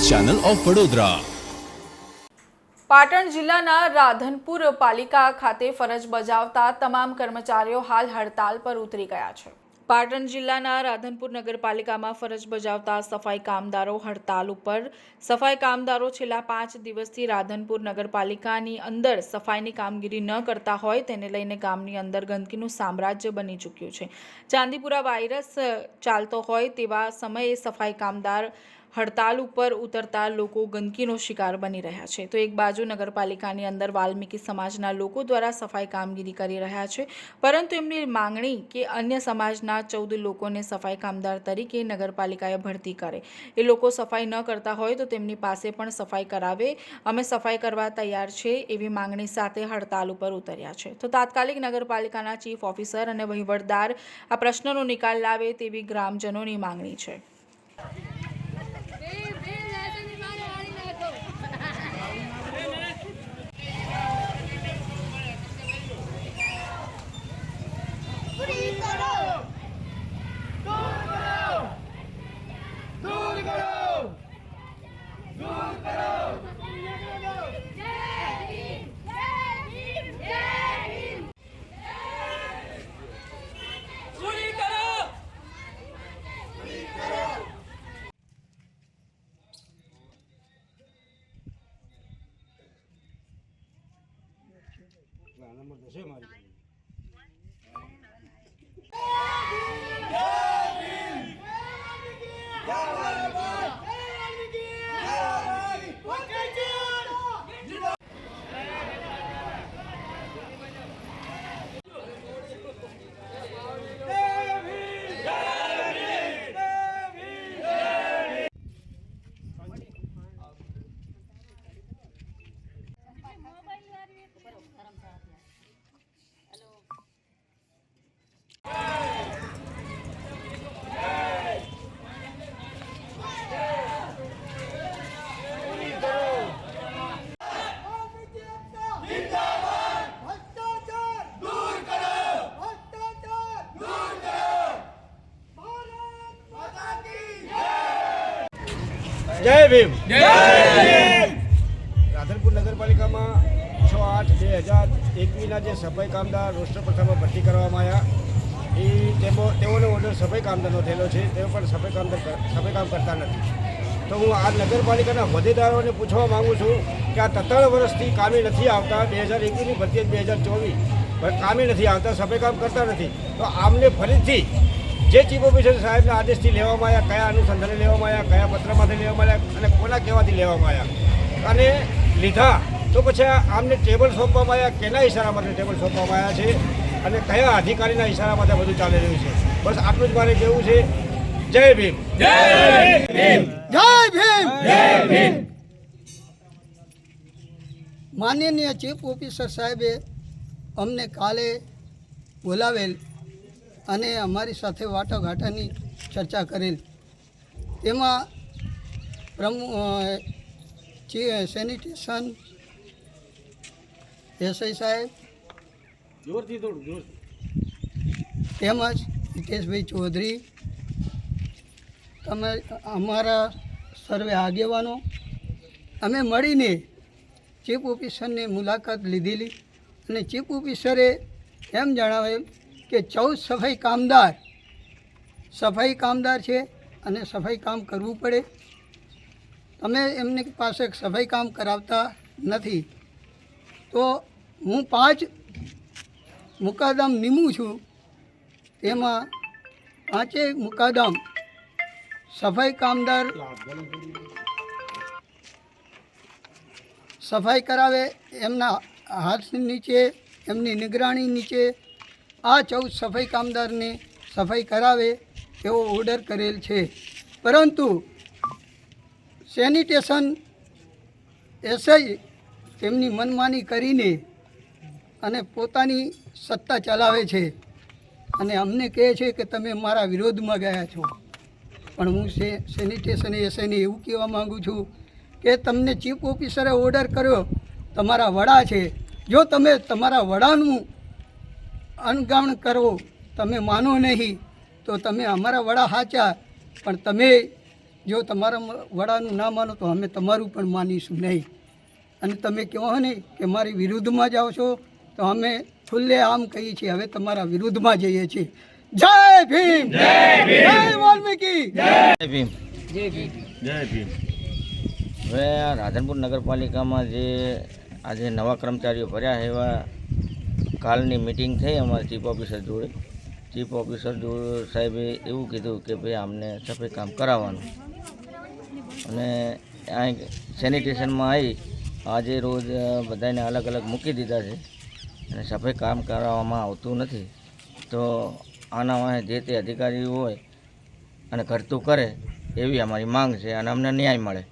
Channel of Vadodara. Patan જિલ્લાના રાધનપુર પાલિકા ખાતે ફરજ બજાવતા તમામ કર્મચારીઓ હાલ હડતાલ પર ઉતરી ગયા છે। પાટણ જિલ્લાના રાધનપુર નગરપાલિકામાં ફરજ બજાવતા સફાઈ કામદારો હડતાલ ઉપર। સફાઈ કામદારો છેલ્લા 5 દિવસથી રાધનપુર નગરપાલિકાની અંદર સફાઈની કામગીરી ન કરતા હોય તેને લઈને ગામની અંદર ગંદકીનું સામ્રાજ્ય બની ચૂક્યું છે। ચાંદીપુરા વાયરસ ચાલતો હોય તેવા સમયે સફાઈ કામદાર હડતાલ ઉપર ઉતરતા લોકો ગંદકીનો શિકાર બની રહ્યા છે। તો એક બાજુ નગરપાલિકાની અંદર વાલ્મીકી સમાજના લોકો દ્વારા સફાઈ કામગીરી કરી રહ્યા છે, પરંતુ એમની માંગણી કે અન્ય સમાજના 14 લોકોને સફાઈ કામદાર તરીકે નગરપાલિકાએ ભરતી કરે। એ લોકો સફાઈ ન કરતા હોય તો તેમની પાસે પણ સફાઈ કરાવે, અમે સફાઈ કરવા તૈયાર છે એવી માંગણી સાથે હડતાલ ઉપર ઉતર્યા છે। તો તાત્કાલિક નગરપાલિકાના ચીફ ઓફિસર અને વહીવટદાર આ પ્રશ્નનો નિકાલ લાવે તેવી ગ્રામજનોની માંગણી છે। जय भीम। राधनपुर नगरपालिका में 6/8/2021 जे सफाई कामदार रोस्टर प्रथम भर्ती करवामां आव्या। ऑर्डर सफाई कामदारनो थयेलो छे, तेओ पण सफाई काम करता नथी। तो हूँ आ नगरपालिकाना होद्देदारोने पूछवा मांगू छूं कि आ 3 वर्षथी कामे नथी आवता। 2021 ની ભરતી 2024 कामे नथी आवता, सफाई काम करता नथी। तो आमने फरीथी जे चीफ ऑफिसर साहेबना आदेशथी लेवामां आव्या, कया अनुसंधाने लेवामां आव्या, कया पत्रमांथी लेवामां आव्या अने कोना कहेवाथी लेवामां आव्या अने लीधा तो पछी आमने टेबल सोंपवामां आव्या, केना इशारामांथी टेबल सोंपवामां आव्या छे अने कया अधिकारीना इशारामांथी आ बधुं चाली रह्युं छे। बस आटલું જ मारे कहेवुं छे। जय भीम। जय भीम। जय भीम। जय भीम। माननीय चीफ ऑफिसर साहेबे अमने काले बोलावेल અને અમારી સાથે વાટાઘાટાની ચર્ચા કરેલ। તેમાં સેનિટેશન એસઆઈ સાહેબ તેમજ હિતેશભાઈ ચૌધરી, તમે અમારા સર્વે આગેવાનો અમે મળીને ચીફ ઓફિસરની મુલાકાત લીધેલી અને ચીફ ઓફિસરે એમ જણાવેલ કે 14 સફાઈ કામદાર છે અને સફાઈ કામ કરવું પડે। તમે એમની પાસે સફાઈ કામ કરાવતા નથી તો હું 5 મુકાદમ નીમું છું। તેમાં 5 મુકાદમ સફાઈ કામદાર સફાઈ કરાવે, એમના હાથ નીચે એમની નિગરાણી નીચે આ 14 સફાઈ કામદારને સફાઈ કરાવે એવો ઓર્ડર કરેલ છે। પરંતુ સેનિટેશન એસઆઈ તેમની મનમાની કરીને અને પોતાની સત્તા ચલાવે છે અને અમને કહે છે કે તમે મારા વિરોધમાં ગયા છો। પણ હું સેનિટેશન એસઆઈને એવું કહેવા માગું છું કે તમને ચીફ ઓફિસરે ઓર્ડર કર્યો, તમારા વડા છે, જો તમે તમારા વડાનું અણગાણ કરો, તમે માનો નહીં તો તમે અમારા વડા સાચા, પણ તમે જો તમારા વડાનું ના માનો તો અમે તમારું પણ માનીશું નહીં. અને તમે કહો ને કે મારી વિરુદ્ધમાં જાઓ છો તો અમે ખુલ્લે આમ કહીએ છીએ હવે તમારા વિરુદ્ધમાં જઈએ છીએ. જય ભીમ, જય વાલ્મીકી, જય ભીમ. હવે આ રાધનપુર નગરપાલિકામાં જે આજે નવા કર્મચારીઓ ભર્યા એવા કાલની મિટિંગ થઈ અમારા ચીફ ઓફિસર જોડે. ચીફ ઓફિસર સાહેબે એવું કીધું કે ભાઈ અમને સફાઈ કામ કરાવવાનું, અને અહીં સેનિટેશનમાં આવી આજે રોજ બધાને અલગ અલગ મૂકી દીધા છે અને સફાઈ કામ કરાવવામાં આવતું નથી. તો આના વાંહે જે તે અધિકારી હોય અને ઘટતું કરે એવી અમારી માંગ છે અને અમને ન્યાય મળે.